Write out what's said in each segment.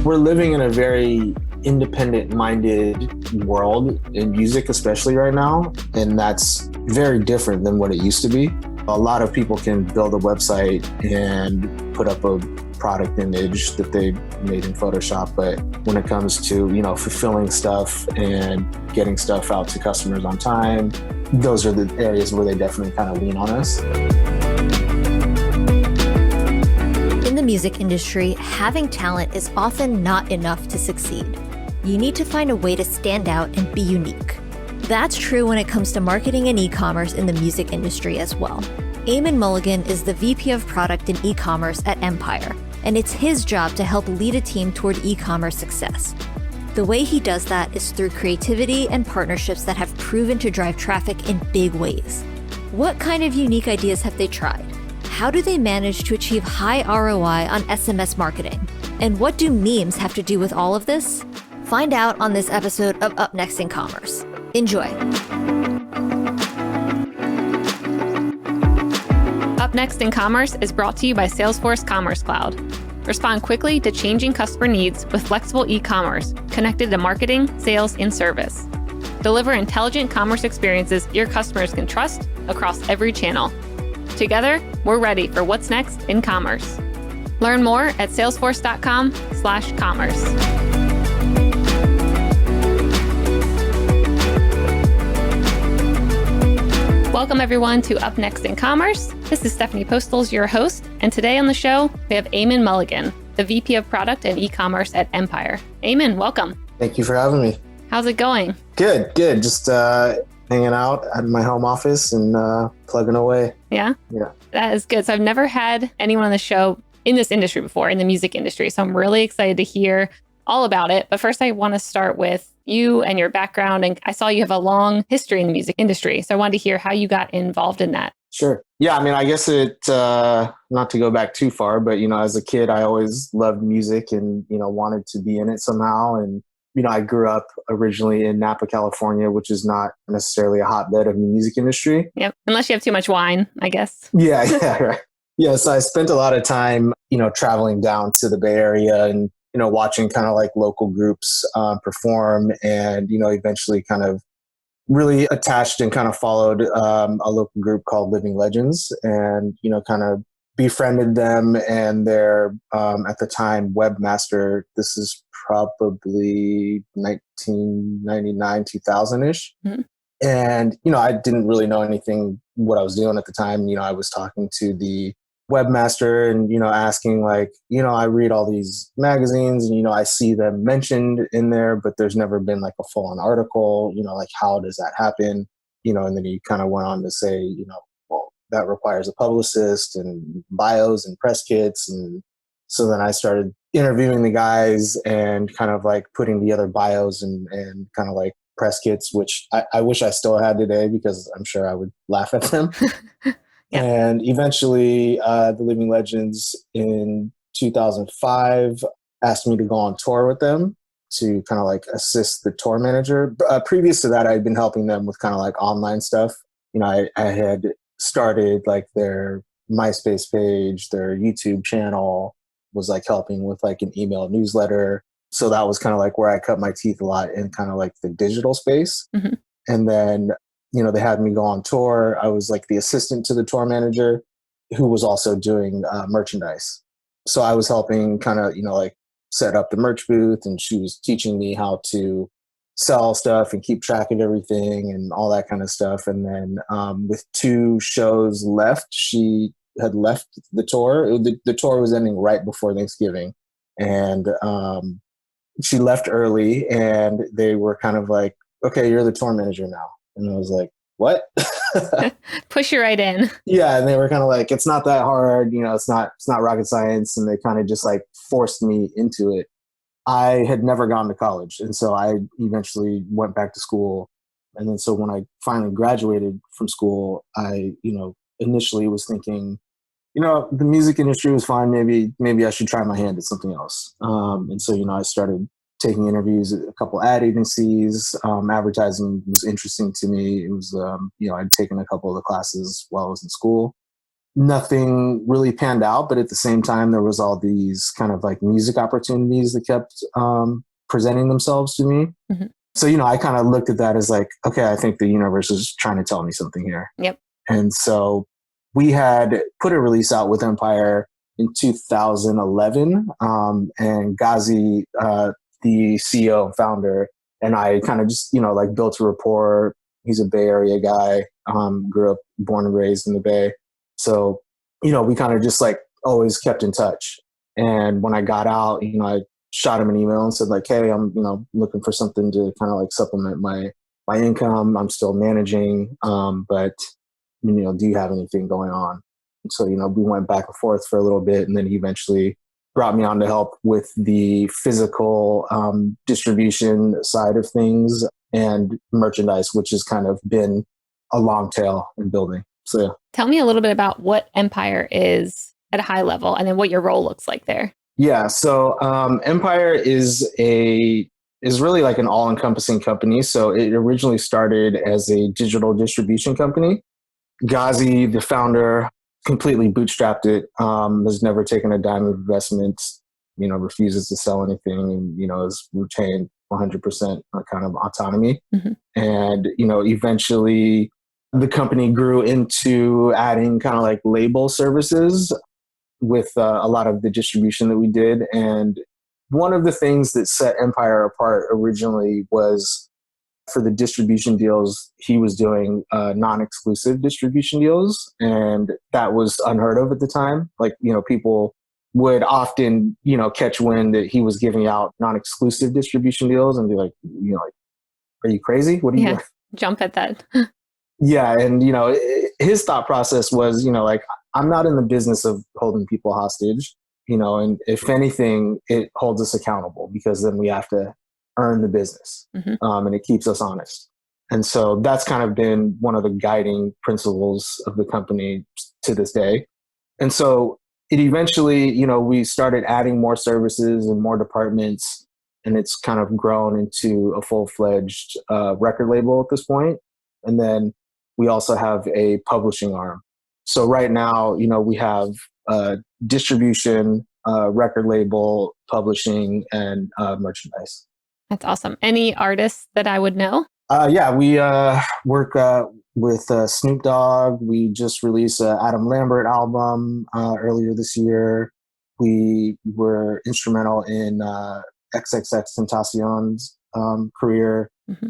We're living in a very independent-minded world in music, especially right now, and that's very different than what it used to be. A lot of people can build a website and put up a product image that they made in Photoshop, but when it comes to, fulfilling stuff and getting stuff out to customers on time, those are the areas where they definitely kind of lean on us. In the music industry, having talent is often not enough to succeed. You need to find a way to stand out and be unique. That's true when it comes to marketing and e-commerce in the music industry as well. Eamon Mulligan is the VP of Product and E-commerce at Empire, and it's his job to help lead a team toward e-commerce success. The way he does that is through creativity and partnerships that have proven to drive traffic in big ways. What kind of unique ideas have they tried? How do they manage to achieve high ROI on SMS marketing? And what do memes have to do with all of this? Find out on this episode of Up Next in Commerce. Enjoy. Up Next in Commerce is brought to you by Salesforce Commerce Cloud. Respond quickly to changing customer needs with flexible e-commerce connected to marketing, sales, and service. Deliver intelligent commerce experiences your customers can trust across every channel. Together, we're ready for what's next in commerce. Learn more at salesforce.com/commerce. Welcome everyone to Up Next in Commerce. This is Stephanie Postles, your host, and today on the show, we have Eamon Mulligan, the VP of Product and E-commerce at Empire. Eamon, welcome. Thank you for having me. How's it going? Good. Just hanging out at my home office and plugging away. Yeah? That is good. So I've never had anyone on the show in this industry before, in the music industry. So I'm really excited to hear all about it. But first, I want to start with you and your background. And I saw you have a long history in the music industry. So I wanted to hear how you got involved in that. Sure. Yeah, I guess not to go back too far, but, as a kid, I always loved music and, wanted to be in it somehow. And, I grew up originally in Napa, California, which is not necessarily a hotbed of the music industry. Yep. Unless you have too much wine, I guess. Yeah, right. Yeah, so I spent a lot of time, traveling down to the Bay Area and, watching kind of like local groups perform and, eventually kind of really attached and kind of followed a local group called Living Legends and, kind of befriended them and their, at the time, webmaster. This is probably 1999, 2000-ish. Mm-hmm. And, I didn't really know anything what I was doing at the time. I was talking to the webmaster and, asking like, I read all these magazines and, I see them mentioned in there, but there's never been like a full-on article, like how does that happen? And then he kind of went on to say, well, that requires a publicist and bios and press kits. And so then I started interviewing the guys and kind of like putting together bios and kind of like press kits, which I wish I still had today because I'm sure I would laugh at them. Yeah. And eventually the Living Legends in 2005 asked me to go on tour with them to kind of like assist the tour manager. Previous to that, I'd been helping them with kind of like online stuff. I had started like their MySpace page, their YouTube channel, was like helping with like an email newsletter. So that was kind of like where I cut my teeth a lot in kind of like the digital space. Mm-hmm. And then, they had me go on tour. I was like the assistant to the tour manager who was also doing merchandise. So I was helping kind of, like set up the merch booth and she was teaching me how to sell stuff and keep track of everything and all that kind of stuff. And then with 2 shows left, she had left the tour. The tour was ending right before Thanksgiving. And she left early and they were kind of like, okay, you're the tour manager now. And I was like, what? Push you right in. Yeah. And they were kind of like, it's not that hard. It's not rocket science. And they kind of just like forced me into it. I had never gone to college. And so I eventually went back to school. And then so when I finally graduated from school, I, initially was thinking, the music industry was fine. Maybe I should try my hand at something else. And so, I started taking interviews at a couple ad agencies. Advertising was interesting to me. It was, I'd taken a couple of the classes while I was in school. nothing really panned out. But at the same time, there was all these kind of like music opportunities that kept presenting themselves to me. Mm-hmm. So, I kind of looked at that as like, okay, I think the universe is trying to tell me something here. Yep. And so we had put a release out with Empire in 2011. And Ghazi, the CEO and founder, and I kind of just, like built a rapport. He's a Bay Area guy, grew up, born and raised in the Bay. So, we kind of just like always kept in touch. And when I got out, I shot him an email and said like, hey, I'm, looking for something to kind of like supplement my income. I'm still managing, but, do you have anything going on? And so, we went back and forth for a little bit, and then he eventually brought me on to help with the physical distribution side of things and merchandise, which has kind of been a long tail in building. So, yeah. Tell me a little bit about what Empire is at a high level, and then what your role looks like there. Yeah. So Empire is really like an all-encompassing company. So it originally started as a digital distribution company. Ghazi, the founder, completely bootstrapped it, has never taken a dime of investment, refuses to sell anything, and, has retained 100% kind of autonomy. Mm-hmm. And, eventually the company grew into adding kind of like label services with a lot of the distribution that we did. And one of the things that set Empire apart originally was for the distribution deals, he was doing non-exclusive distribution deals. And that was unheard of at the time. Like, people would often, catch wind that he was giving out non-exclusive distribution deals and be like, are you crazy? What are you doing? Jump at that. Yeah. And, his thought process was, like, I'm not in the business of holding people hostage, and if anything, it holds us accountable because then we have to earn the business. Mm-hmm. And it keeps us honest. And so that's kind of been one of the guiding principles of the company to this day. And so it eventually, we started adding more services and more departments, and it's kind of grown into a full-fledged record label at this point. And then we also have a publishing arm. So right now, we have distribution, record label, publishing, and merchandise. That's awesome. Any artists that I would know? Yeah, we work with Snoop Dogg. We just released an Adam Lambert album earlier this year. We were instrumental in XXXTentacion's career. Mm-hmm.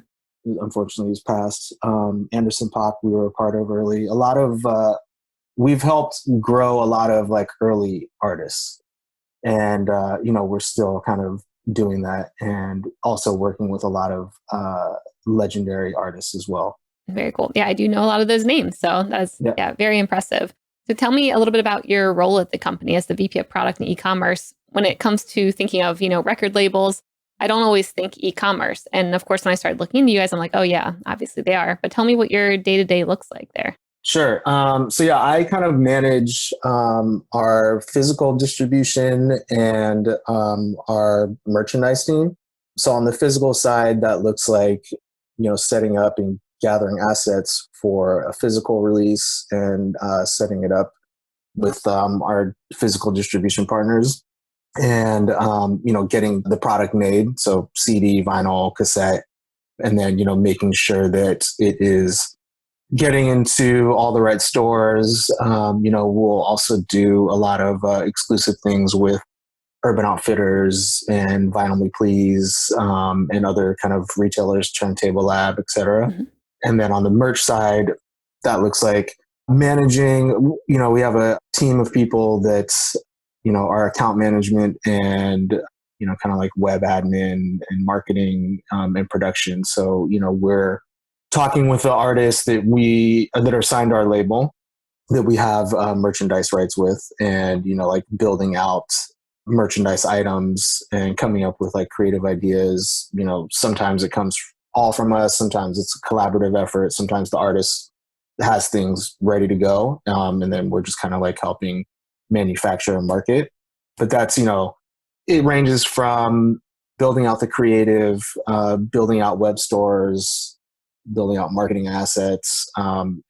Unfortunately, he's passed. Anderson .Paak, we were a part of early. A lot of we've helped grow a lot of like early artists, and we're still kind of doing that, and also working with a lot of legendary artists as well. Very cool. Yeah, I do know a lot of those names, so that's very impressive. So tell me a little bit about your role at the company as the VP of Product and E-commerce. When it comes to thinking of record labels, I don't always think e-commerce. And of course, when I started looking into you guys, I'm like, oh yeah, obviously they are. But tell me what your day-to-day looks like there. Sure. So yeah, I kind of manage our physical distribution and our merchandise team. So on the physical side, that looks like, setting up and gathering assets for a physical release and setting it up with our physical distribution partners. And, getting the product made. So CD, vinyl, cassette, and then, making sure that it is getting into all the right stores. We'll also do a lot of exclusive things with Urban Outfitters and Vinyl Me Please, and other kind of retailers, Turntable Lab, et cetera. Mm-hmm. And then on the merch side, that looks like managing, we have a team of people that's, our account management and, kind of like web admin and marketing and production. So, we're talking with the artists that that are signed to our label that we have merchandise rights with, and, like building out merchandise items and coming up with like creative ideas. Sometimes it comes all from us. Sometimes it's a collaborative effort. Sometimes the artist has things ready to go. And then we're just kind of like helping manufacture and market. But that's, it ranges from building out the creative, building out web stores, building out marketing assets,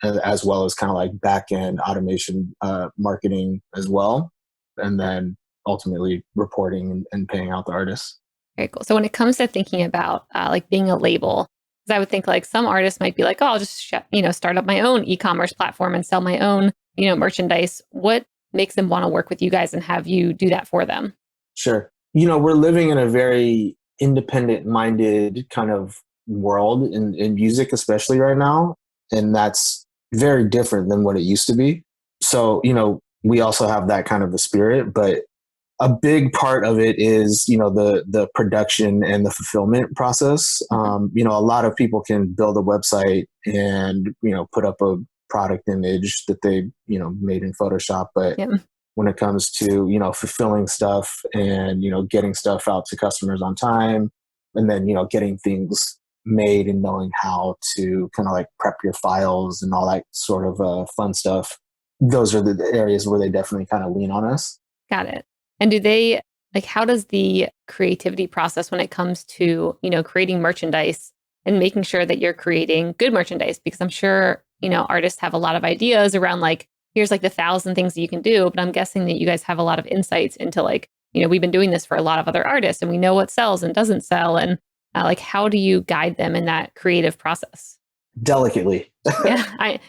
as well as kind of like back end automation marketing as well. And then ultimately reporting and paying out the artists. Very cool. So when it comes to thinking about like being a label, because I would think like some artists might be like, oh, I'll just start up my own e-commerce platform and sell my own merchandise. What makes them want to work with you guys and have you do that for them? Sure. We're living in a very independent minded kind of world in music, especially right now. And that's very different than what it used to be. So, we also have that kind of a spirit, but a big part of it is, the production and the fulfillment process. A lot of people can build a website and, put up a product image that they, made in Photoshop. But when it comes to, fulfilling stuff and, getting stuff out to customers on time, and then, getting things made and knowing how to kind of like prep your files and all that sort of fun stuff, those are the areas where they definitely kind of lean on us. Got it. And do they, like, how does the creativity process when it comes to, creating merchandise and making sure that you're creating good merchandise? Because I'm sure, artists have a lot of ideas around like, here's like the 1,000 things that you can do. But I'm guessing that you guys have a lot of insights into like, we've been doing this for a lot of other artists and we know what sells and doesn't sell. And like, how do you guide them in that creative process? Delicately.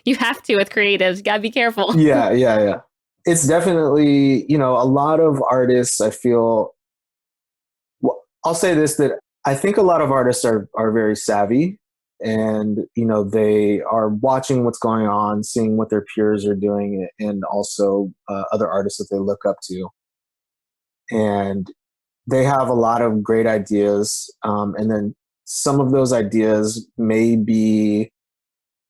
You have to with creatives. You gotta be careful. Yeah. It's definitely, a lot of artists, I feel, well, I'll say this, that I think a lot of artists are very savvy and, they are watching what's going on, seeing what their peers are doing, and also other artists that they look up to. And they have a lot of great ideas. And then some of those ideas may be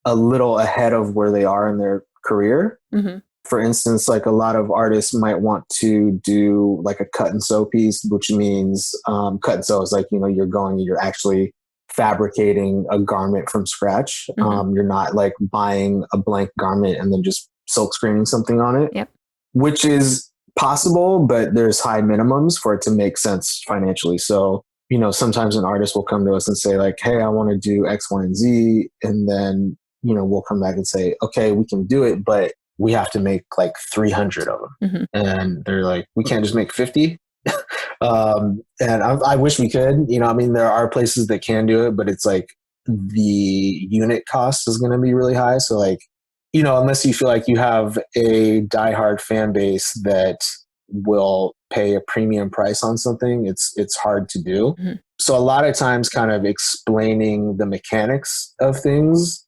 a little ahead of where they are in their career. Mm-hmm. For instance, like a lot of artists might want to do like a cut and sew piece, which means cut and sew is like, you're actually fabricating a garment from scratch. Mm-hmm. You're not like buying a blank garment and then just silk screening something on it, which is possible, but there's high minimums for it to make sense financially. So, sometimes an artist will come to us and say like, hey, I want to do X, Y, and Z. And then, we'll come back and say, okay, we can do it, but we have to make like 300 of them. Mm-hmm. And they're like, we can't just make 50. And I wish we could, there are places that can do it, but it's like the unit cost is going to be really high. So like, unless you feel like you have a diehard fan base that will pay a premium price on something, it's hard to do. Mm-hmm. So a lot of times kind of explaining the mechanics of things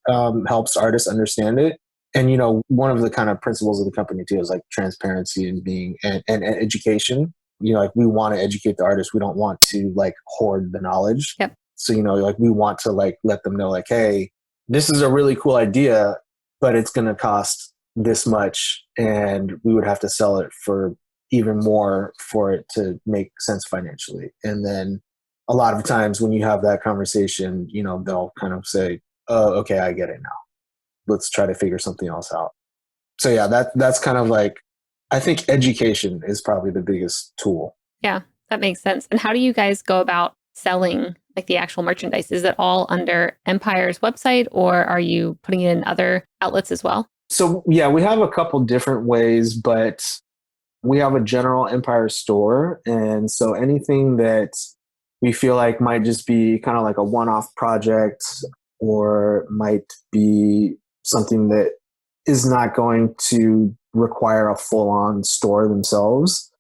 helps artists understand it. And, one of the kind of principles of the company too is like transparency and being and education. Like we want to educate the artists. We don't want to like hoard the knowledge. Yep. So, like we want to like let them know like, hey, this is a really cool idea, but it's going to cost this much. And we would have to sell it for even more for it to make sense financially. And then a lot of times when you have that conversation, they'll kind of say, oh, okay, I get it now. Let's try to figure something else out. So yeah, that's kind of like, I think education is probably the biggest tool. Yeah, that makes sense. And how do you guys go about selling like the actual merchandise? Is it all under Empire's website or are you putting it in other outlets as well? So yeah, we have a couple different ways, but we have a general Empire store. And so anything that we feel like might just be kind of like a one-off project or might be something that is not going to require a full-on store themselves,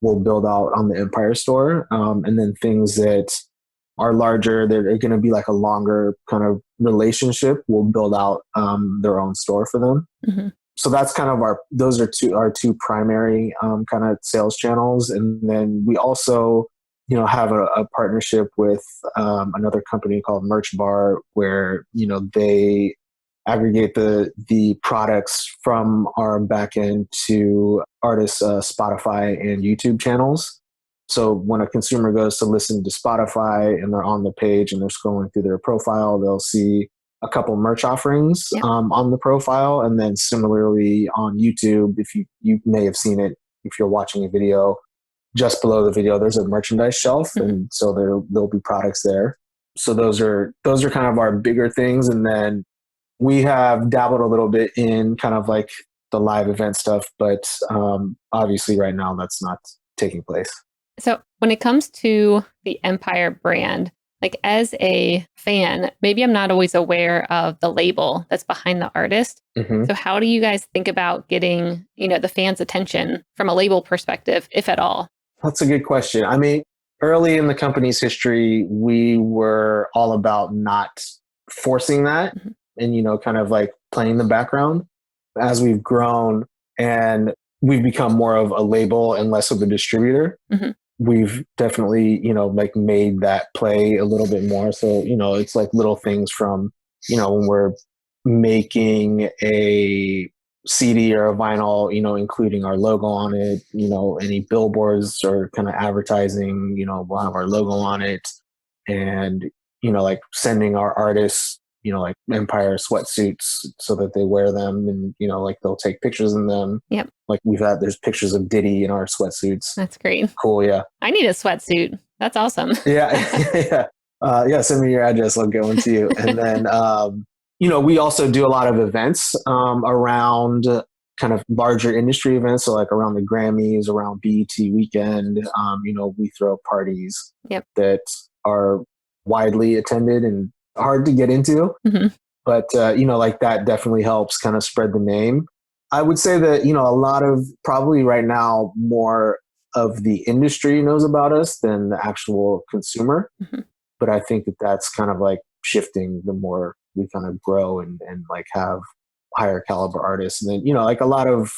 we'll build out on the Empire store. And then things that are larger, that are going to be like a longer kind of relationship, we'll build out their own store for them. Mm-hmm. So that's kind of those are our two primary kind of sales channels. And then we also, have a partnership with another company called Merch Bar where, they aggregate the products from our back end to artists' Spotify and YouTube channels. So when a consumer goes to listen to Spotify and they're on the page and they're scrolling through their profile, they'll see a couple merch offerings on the profile. And then similarly on YouTube, if you may have seen it, if you're watching a video, just below the video, there's a merchandise shelf. Mm-hmm. And so there'll be products there. So those are kind of our bigger things. And then we have dabbled a little bit in kind of like the live event stuff, but obviously right now that's not taking place. So when it comes to the Empire brand, like as a fan, maybe I'm not always aware of the label that's behind the artist. Mm-hmm. So how do you guys think about getting, the fans' attention from a label perspective, if at all? That's a good question. I mean, early in the company's history, we were all about not forcing that and, kind of like playing the background. As we've grown and we've become more of a label and less of a distributor, we've definitely, like made that play a little bit more. So, it's like little things from, when we're making a CD or a vinyl, including our logo on it, any billboards or kind of advertising, we'll have our logo on it. And, like sending our artists, like Empire sweatsuits so that they wear them and, like they'll take pictures in them. Yep. Like there's pictures of Diddy in our sweatsuits. That's great. Cool. Yeah. I need a sweatsuit. That's awesome. Yeah. Yeah. Send me your address. I'll get one to you. And then, we also do a lot of events around kind of larger industry events. So like around the Grammys, around BET weekend, we throw parties that are widely attended and hard to get into. But, like that definitely helps kind of spread the name. I would say that, a lot of probably right now more of the industry knows about us than the actual consumer. But I think that that's kind of like shifting the more we kind of grow and like have higher caliber artists. And then, like a lot of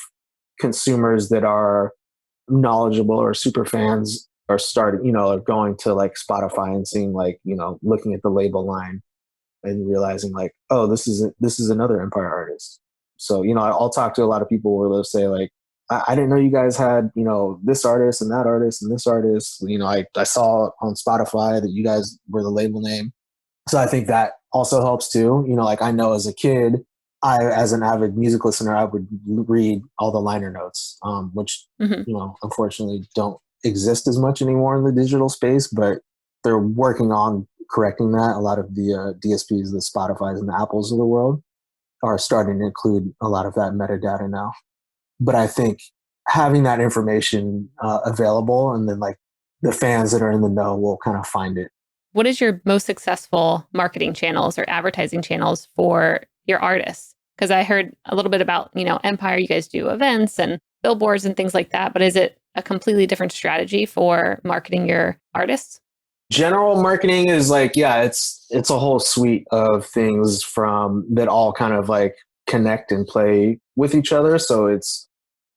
consumers that are knowledgeable or super fans are starting, going to like Spotify and seeing like, looking at the label line and realizing like, oh, this is another Empire artist. So, I'll talk to a lot of people where they'll say like, I didn't know you guys had, this artist and that artist and this artist. I saw on Spotify that you guys were the label name. So I think that also helps too. Like I know as a kid, as an avid music listener, I would read all the liner notes, which, unfortunately don't exist as much anymore in the digital space, but they're working on correcting that. A lot of the DSPs, the Spotifys and the Apples of the world are starting to include a lot of that metadata now. But I think having that information available and then like the fans that are in the know will kind of find it. What is your most successful marketing channels or advertising channels for your artists? Because I heard a little bit about, Empire, you guys do events and billboards and things like that, but is it a completely different strategy for marketing your artists? General marketing is like, yeah, it's a whole suite of things from that all kind of like connect and play with each other. So it's,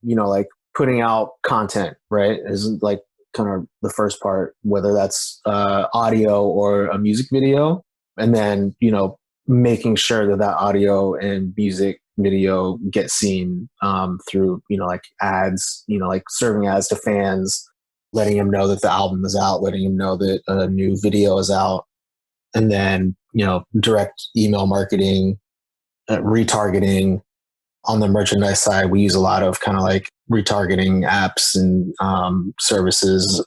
like putting out content, right? Is like kind of the first part, whether that's audio or a music video. And then, making sure that audio and music video get seen through, like ads, like serving ads to fans, letting them know that the album is out, letting them know that a new video is out. And then, direct email marketing, retargeting. On the merchandise side, we use a lot of kind of like retargeting apps and services,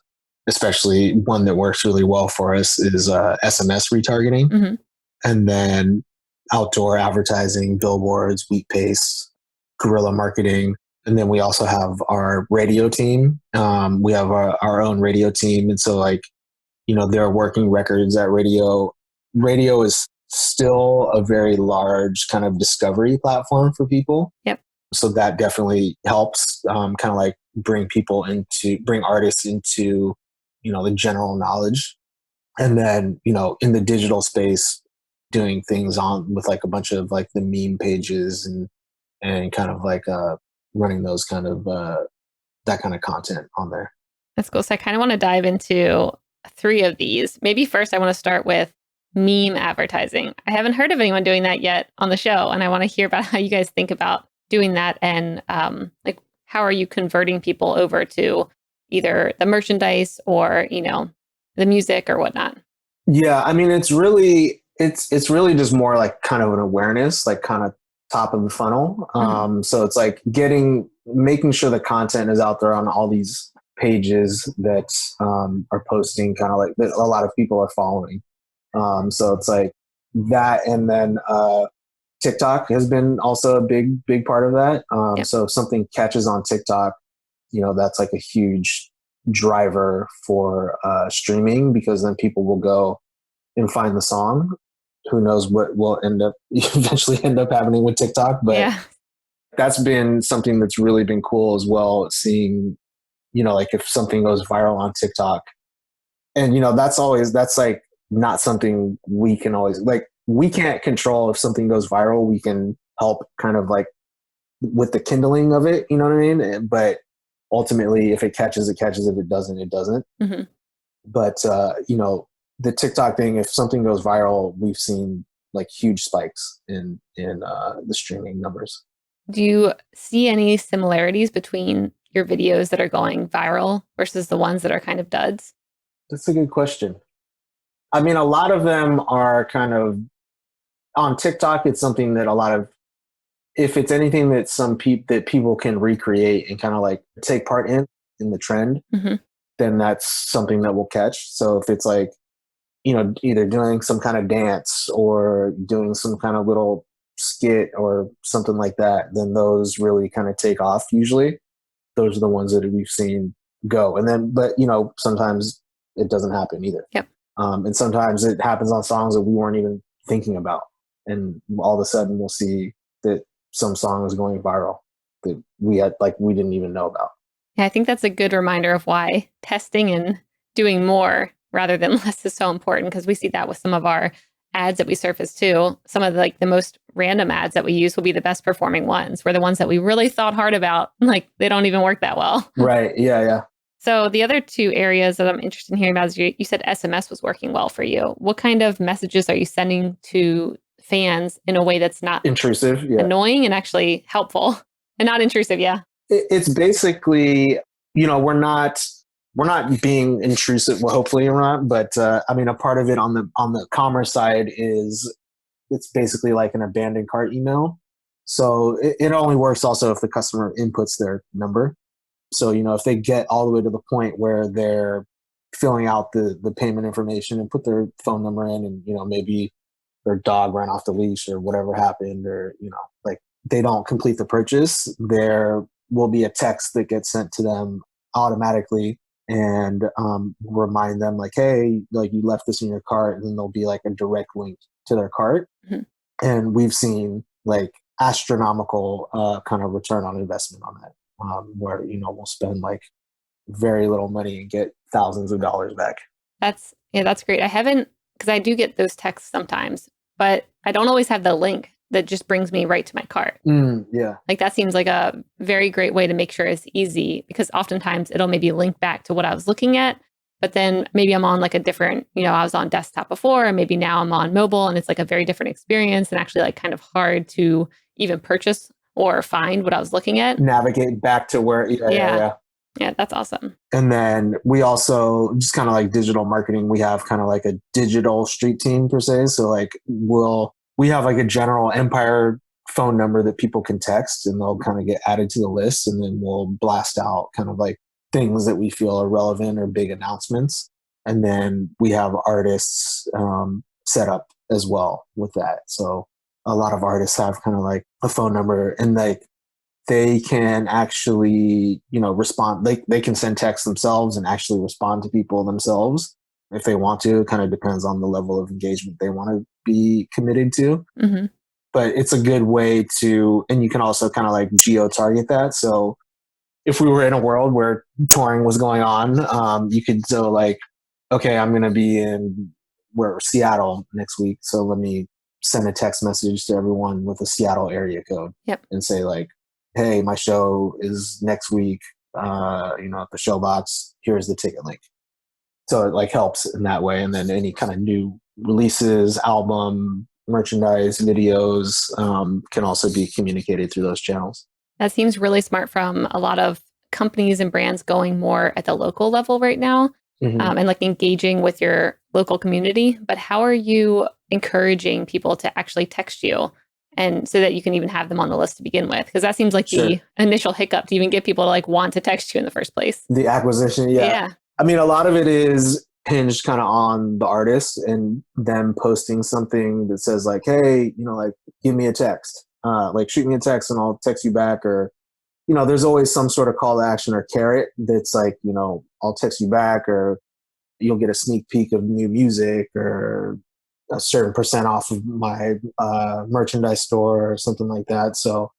especially one that works really well for us is SMS retargeting. And then outdoor advertising, billboards, wheat paste, guerrilla marketing. And then we also have our radio team. We have our own radio team. And so like, they're working records at radio. Radio is still a very large kind of discovery platform for people. Yep. So that definitely helps kind of like bring artists into, the general knowledge. And then, in the digital space, doing things with like a bunch of like the meme pages and kind of like running those kind of that kind of content on there. That's cool. So I kind of want to dive into 3 of these. Maybe first I want to start with meme advertising. I haven't heard of anyone doing that yet on the show, and I want to hear about how you guys think about doing that and like how are you converting people over to either the merchandise or, the music or whatnot? Yeah, I mean, it's really just more like kind of an awareness, like kind of top of the funnel. So it's like making sure the content is out there on all these pages that are posting kind of like that a lot of people are following. So it's like that. And then TikTok has been also a big part of that. Yep. So if something catches on TikTok, that's like a huge driver for streaming, because then people will go and find the song. Who knows what will eventually end up happening with TikTok, but Yeah. that's been something that's really been cool as well, seeing, like if something goes viral on TikTok, and that's like not something we can always, like, we can't control if something goes viral. We can help kind of like with the kindling of it, you know what I mean? But ultimately, if it catches, it catches. If it doesn't, it doesn't. Mm-hmm. But the TikTok thing, if something goes viral, we've seen like huge spikes in the streaming numbers. Do you see any similarities between your videos that are going viral versus the ones that are kind of duds? That's a good question. I mean, a lot of them are kind of on TikTok. It's something that if it's anything that that people can recreate and kind of like take part in the trend, mm-hmm. then that's something that will catch. So if it's like, either doing some kind of dance or doing some kind of little skit or something like that, then those really kind of take off. Usually those are the ones that we've seen go. And then, but sometimes it doesn't happen either. Yep. And sometimes it happens on songs that we weren't even thinking about. And all of a sudden we'll see that some song is going viral that we didn't even know about. Yeah, I think that's a good reminder of why testing and doing more rather than less is so important, because we see that with some of our ads that we surface too. Some of the most random ads that we use will be the best performing ones. We're the ones that we really thought hard about. Like they don't even work that well. Right. Yeah. So the other two areas that I'm interested in hearing about is you said SMS was working well for you. What kind of messages are you sending to fans in a way that's not intrusive, annoying, and actually helpful and not intrusive? Yeah. It's basically, we're not being intrusive. Well, hopefully we're not, but I mean, a part of it on the commerce side is it's basically like an abandoned cart email. So it only works also if the customer inputs their number. So, if they get all the way to the point where they're filling out the payment information and put their phone number in, and, maybe their dog ran off the leash or whatever happened, or, like they don't complete the purchase, there will be a text that gets sent to them automatically and remind them like, hey, like you left this in your cart, and then there'll be like a direct link to their cart. Mm-hmm. And we've seen like astronomical kind of return on investment on that, where, we'll spend like very little money and get thousands of dollars back. That's great. I haven't, because I do get those texts sometimes, but I don't always have the link that just brings me right to my cart. Yeah. Like that seems like a very great way to make sure it's easy, because oftentimes it'll maybe link back to what I was looking at, but then maybe I'm on like a different, I was on desktop before, and maybe now I'm on mobile, and it's like a very different experience, and actually like kind of hard to even purchase or find what I was looking at. Navigate back to where, yeah. Yeah, that's awesome. And then we also just kind of like digital marketing. We have kind of like a digital street team per se. So like we have like a general Empire phone number that people can text, and they'll kind of get added to the list, and then we'll blast out kind of like things that we feel are relevant or big announcements. And then we have artists set up as well with that. So a lot of artists have kind of like a phone number, and like they can actually, respond. They can send text themselves and actually respond to people themselves if they want to. It kind of depends on the level of engagement they want to be committed to. Mm-hmm. But it's a good way to, and you can also kind of like geo-target that. So if we were in a world where touring was going on, you could go like, okay, I'm going to be in Seattle next week. So let me send a text message to everyone with a Seattle area code. Yep. And say like, hey, my show is next week, at the Showbox, here's the ticket link. So it like helps in that way. And then any kind of new releases, album, merchandise, videos can also be communicated through those channels. That seems really smart from a lot of companies and brands going more at the local level right now, and like engaging with your local community. But how are you encouraging people to actually text you, and so that you can even have them on the list to begin with? Because that seems like the initial hiccup to even get people to like want to text you in the first place. The acquisition, yeah. I mean, a lot of it is hinged kind of on the artist and them posting something that says like, hey, like give me a text, like shoot me a text and I'll text you back. Or, there's always some sort of call to action or carrot that's like, I'll text you back, or you'll get a sneak peek of new music, or a certain percent off of my merchandise store or something like that. So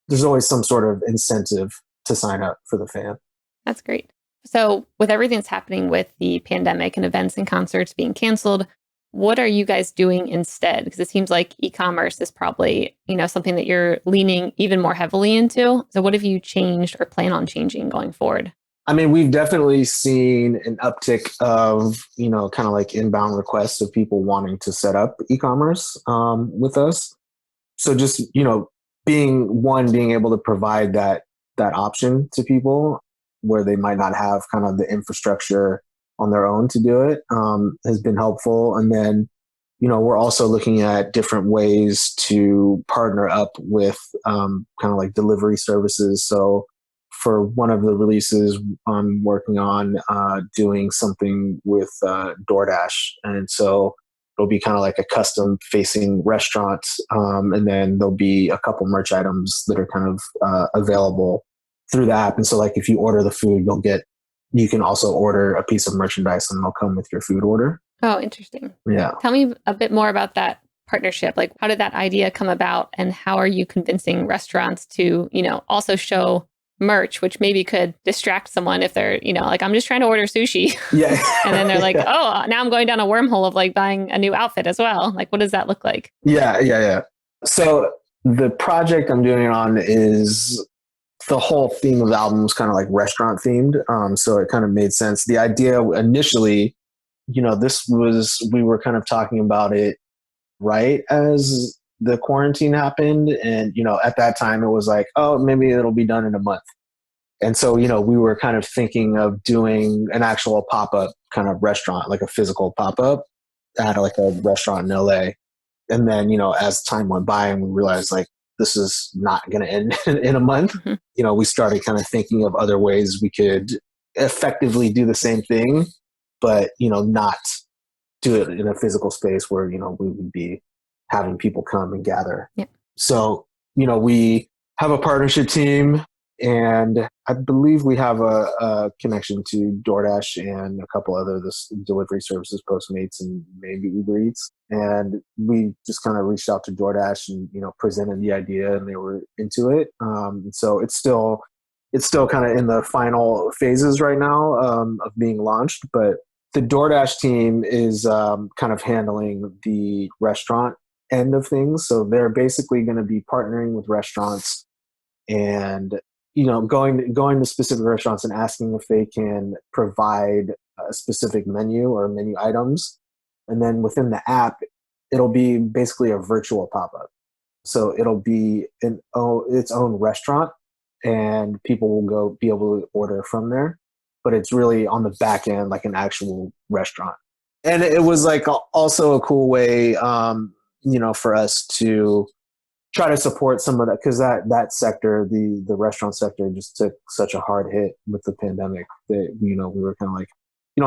there's always some sort of incentive to sign up for the fan. That's great. So with everything that's happening with the pandemic and events and concerts being canceled, what are you guys doing instead? Because it seems like e-commerce is probably, something that you're leaning even more heavily into. So what have you changed or plan on changing going forward? I mean, we've definitely seen an uptick of, kind of like inbound requests of people wanting to set up e-commerce with us. So just, being able to provide that option to people where they might not have kind of the infrastructure on their own to do it has been helpful. And then, we're also looking at different ways to partner up with kind of like delivery services. So for one of the releases, I'm working on doing something with DoorDash. And so it'll be kind of like a custom facing restaurant. And then there'll be a couple merch items that are kind of available through the app. And so like if you order the food, you can also order a piece of merchandise and they'll come with your food order. Oh, interesting. Yeah. Tell me a bit more about that partnership. Like, how did that idea come about, and how are you convincing restaurants to, also show merch, which maybe could distract someone if they're, like, I'm just trying to order sushi. Yeah. And then they're like, oh, now I'm going down a wormhole of like buying a new outfit as well. Like, what does that look like? Yeah. So the project I'm doing it on is the whole theme of the album was kind of like restaurant themed. So it kind of made sense. The idea initially, we were kind of talking about it right as the quarantine happened. And, at that time it was like, oh, maybe it'll be done in a month. And so, we were kind of thinking of doing an actual pop-up kind of restaurant, like a physical pop-up at like a restaurant in LA. And then, as time went by and we realized like, this is not going to end in a month. Mm-hmm. We started kind of thinking of other ways we could effectively do the same thing, but, not do it in a physical space where, we would be having people come and gather. Yeah. So, we have a partnership team, and I believe we have a connection to DoorDash and a couple other delivery services, Postmates and maybe Uber Eats. And we just kind of reached out to DoorDash and, presented the idea, and they were into it. So it's still kind of in the final phases right now of being launched, but the DoorDash team is kind of handling the restaurant end of things. So they're basically going to be partnering with restaurants and, going to specific restaurants and asking if they can provide a specific menu or menu items. And then within the app, it'll be basically a virtual pop-up. So it'll be its own restaurant, and people will be able to order from there. But it's really on the back end, like an actual restaurant. And it was like also a cool way, for us to try to support some of that, because that sector, the restaurant sector, just took such a hard hit with the pandemic that, we were kind of like,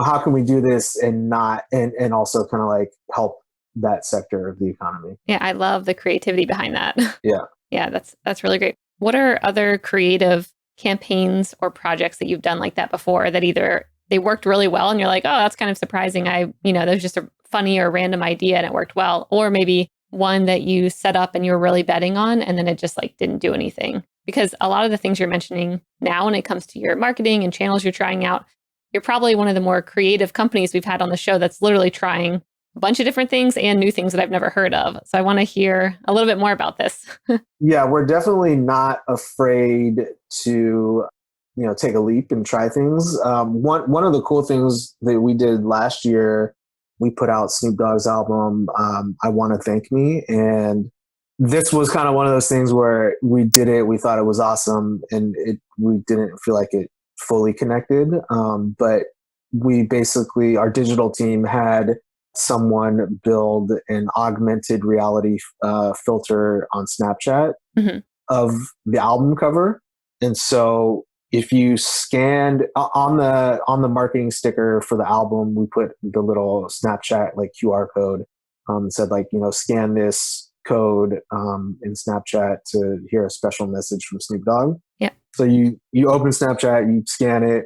how can we do this and not, and also kind of like help that sector of the economy. Yeah, I love the creativity behind that. Yeah. Yeah, that's really great. What are other creative campaigns or projects that you've done like that before that either they worked really well and you're like, oh, that's kind of surprising. That was just a funny or random idea and it worked well. Or maybe one that you set up and you were really betting on and then it just like didn't do anything. Because a lot of the things you're mentioning now when it comes to your marketing and channels you're trying out, you're probably one of the more creative companies we've had on the show that's literally trying a bunch of different things and new things that I've never heard of. So I want to hear a little bit more about this. Yeah, we're definitely not afraid to, take a leap and try things. One of the cool things that we did last year, we put out Snoop Dogg's album, I Want to Thank Me. And this was kind of one of those things where we did it, we thought it was awesome, and we didn't feel like it fully connected. But we basically, our digital team had someone build an augmented reality filter on Snapchat mm-hmm. of the album cover. And so if you scanned on the marketing sticker for the album, we put the little Snapchat like QR code, said like, scan this code in Snapchat to hear a special message from Snoop Dogg. Yeah. So you open Snapchat, you scan it,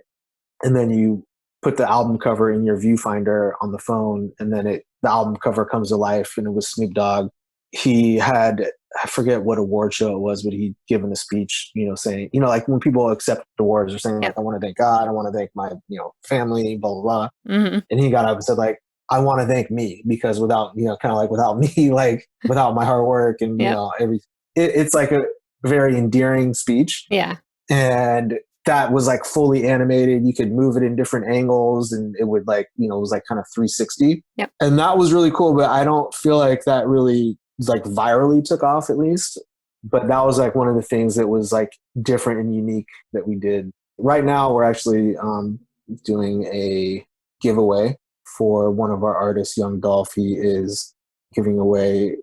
and then you put the album cover in your viewfinder on the phone, and then the album cover comes to life, and it was Snoop Dogg. He had, I forget what award show it was, but he'd given a speech, saying, like when people accept awards, they're saying like, I want to thank God, I want to thank my, family, blah, blah, blah. Mm-hmm. And he got up and said like, I want to thank me, because without, kind of like without me, like without my hard work and, it's like a very endearing speech. Yeah. And that was like fully animated. You could move it in different angles, and it would like, it was like kind of 360. Yep. And that was really cool, but I don't feel like that really like virally took off, at least. But that was like one of the things that was like different and unique that we did. Right now, we're actually doing a giveaway for one of our artists, Young Dolph. He is giving away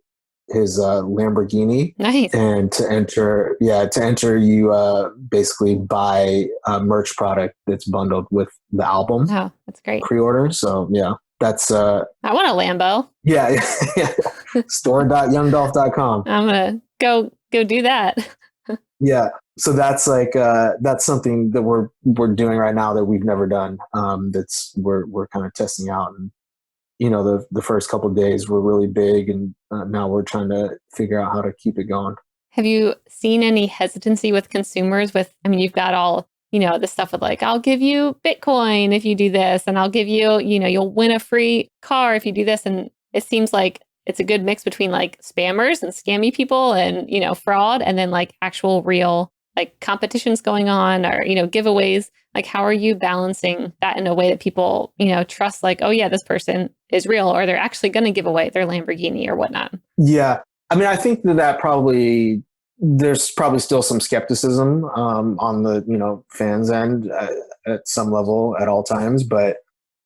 his Lamborghini. Nice. And to enter, you basically buy a merch product that's bundled with the album. Oh, that's great. Pre-order. So yeah, that's I want a Lambo. Yeah. Store.youngdolph.com. I'm gonna go do that. Yeah. So that's like that's something that we're doing right now that we've never done. That's we're kind of testing out, and the first couple of days were really big, and now we're trying to figure out how to keep it going. Have you seen any hesitancy with consumers you've got all, the stuff with like, I'll give you Bitcoin if you do this, and I'll give you, you'll win a free car if you do this. And it seems like it's a good mix between like spammers and scammy people and, fraud, and then like actual real like competitions going on or, giveaways. Like, how are you balancing that in a way that people, trust like, oh yeah, this person is real, or they're actually going to give away their Lamborghini or whatnot? Yeah. I mean, I think that there's probably still some skepticism on the, fans' end at some level at all times. But,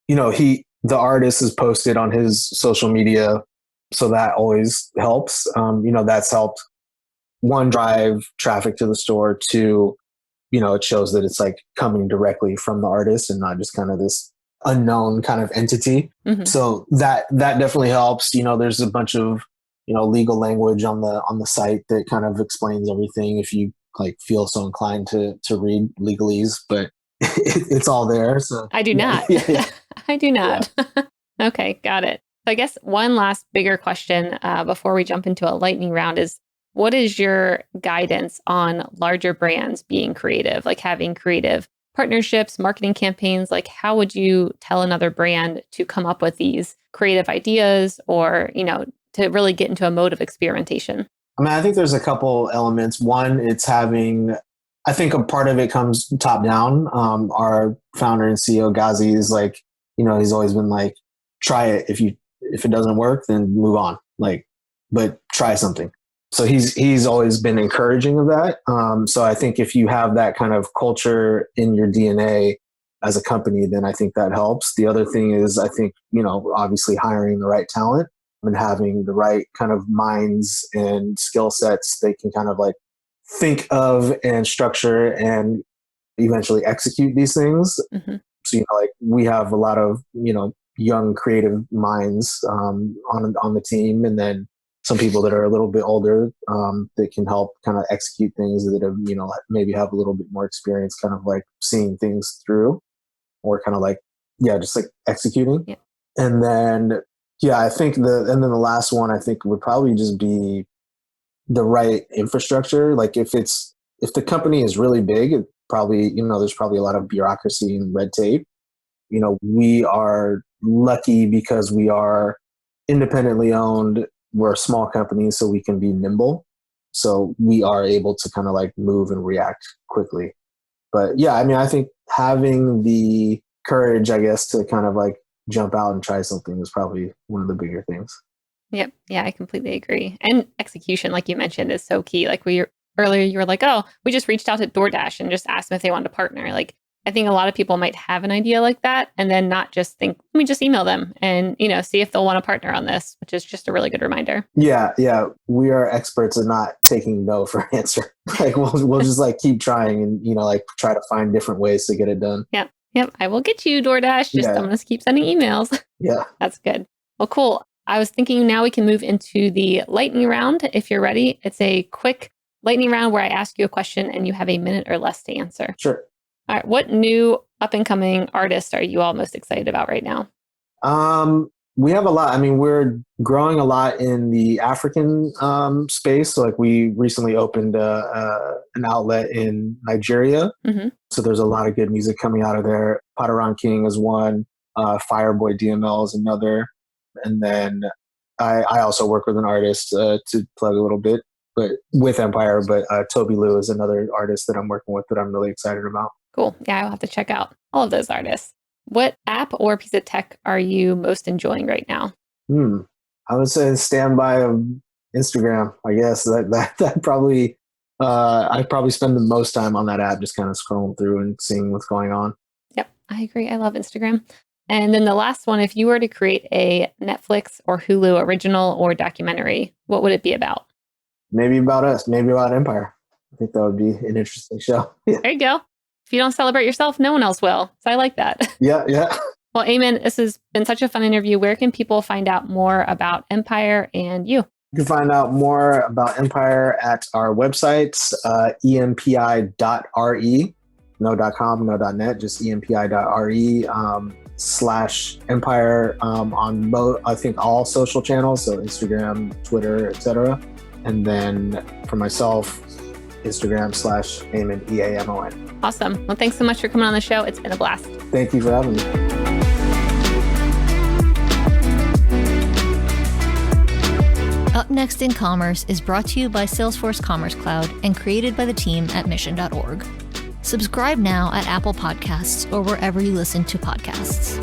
the artist is posted on his social media, so that always helps. That's helped, one, drive traffic to the store, two, it shows that it's like coming directly from the artist and not just kind of this unknown kind of entity. Mm-hmm. So that definitely helps. There's a bunch of, legal language on the site that kind of explains everything if you like feel so inclined to read legalese, but it's all there. So I do not. Yeah. I do not. Yeah. Okay, got it. So I guess one last bigger question before we jump into a lightning round is, what is your guidance on larger brands being creative, like having creative partnerships, marketing campaigns? Like, how would you tell another brand to come up with these creative ideas or, to really get into a mode of experimentation? I mean, I think there's a couple elements. One, I think a part of it comes top down. Our founder and CEO, Ghazi, is like, he's always been like, try it. If it doesn't work, then move on. Like, but try something. So he's always been encouraging of that. So I think if you have that kind of culture in your DNA as a company, then I think that helps. The other thing is, I think, obviously hiring the right talent and having the right kind of minds and skill sets they can kind of like think of and structure and eventually execute these things. Mm-hmm. So, like we have a lot of, young creative minds on the team, and then some people that are a little bit older that can help kind of execute things that have, maybe have a little bit more experience kind of like seeing things through, or kind of like, just like executing. Yeah. And then, I think the last one I think would probably just be the right infrastructure. Like if the company is really big, it probably, there's probably a lot of bureaucracy and red tape. We are lucky because we are independently owned. We're a small company, so we can be nimble. So we are able to kind of like move and react quickly. But I think having the courage, I guess, to kind of like jump out and try something is probably one of the bigger things. Yep. Yeah, I completely agree. And execution, like you mentioned, is so key. Like earlier you were like, oh, we just reached out to DoorDash and just asked them if they wanted to partner. Like I think a lot of people might have an idea like that and then not just think, let me just email them and, see if they'll want to partner on this, which is just a really good reminder. Yeah. We are experts at not taking no for an answer. Like we'll just like keep trying and, like try to find different ways to get it done. Yep. I will get you, DoorDash. I'm going to keep sending emails. Yeah. That's good. Well, cool. I was thinking now we can move into the lightning round. If you're ready, it's a quick lightning round where I ask you a question and you have a minute or less to answer. Sure. All right. What new up and coming artists are you all most excited about right now? We have a lot. I mean, we're growing a lot in the African space. So like we recently opened an outlet in Nigeria. Mm-hmm. So there's a lot of good music coming out of there. Padaran King is one. Fireboy DML is another. And then I also work with an artist to plug a little bit, but with Empire. But Toby Lou is another artist that I'm working with that I'm really excited about. Cool. Yeah, I'll have to check out all of those artists. What app or piece of tech are you most enjoying right now? I would say standby of Instagram. I guess that probably I probably spend the most time on that app, just kind of scrolling through and seeing what's going on. Yep, I agree. I love Instagram. And then the last one, if you were to create a Netflix or Hulu original or documentary, what would it be about? Maybe about us. Maybe about Empire. I think that would be an interesting show. Yeah. There you go. If you don't celebrate yourself, no one else will. So I like that. Yeah. Well, Eamon, this has been such a fun interview. Where can people find out more about Empire and you? You can find out more about Empire at our websites, empi.re, no .com, no .net, just empi.re /Empire on I think all social channels, so Instagram, Twitter, etc. And then for myself, Instagram /Eamon, EAMON. Awesome. Well, thanks so much for coming on the show. It's been a blast. Thank you for having me. Up Next in Commerce is brought to you by Salesforce Commerce Cloud and created by the team at mission.org. Subscribe now at Apple Podcasts or wherever you listen to podcasts.